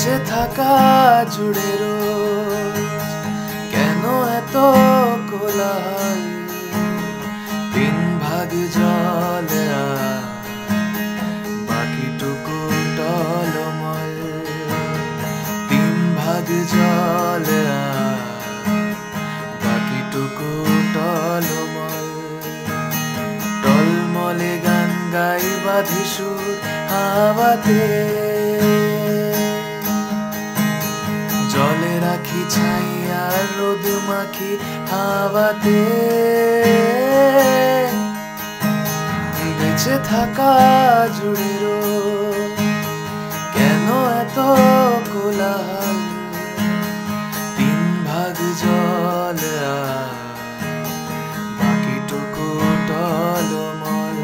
বেঁচে থাকা জুড়ে রোজ কেন এত কোলাহল? 3 ভাগ জলে বাকিটুকু টলমল। 3 ভাগ জলে বাকিটুকু টলমল। টলমলে গান গাই বাঁধি সুর হাওয়াতে, জলে রাখি ছাইয়া রোদ মাখি হাওয়াতে। বেঁচে থাকা জুড়ে রোজ কেন এত কোলাহল? 3 ভাগ জল বাকিটুকু টলমল।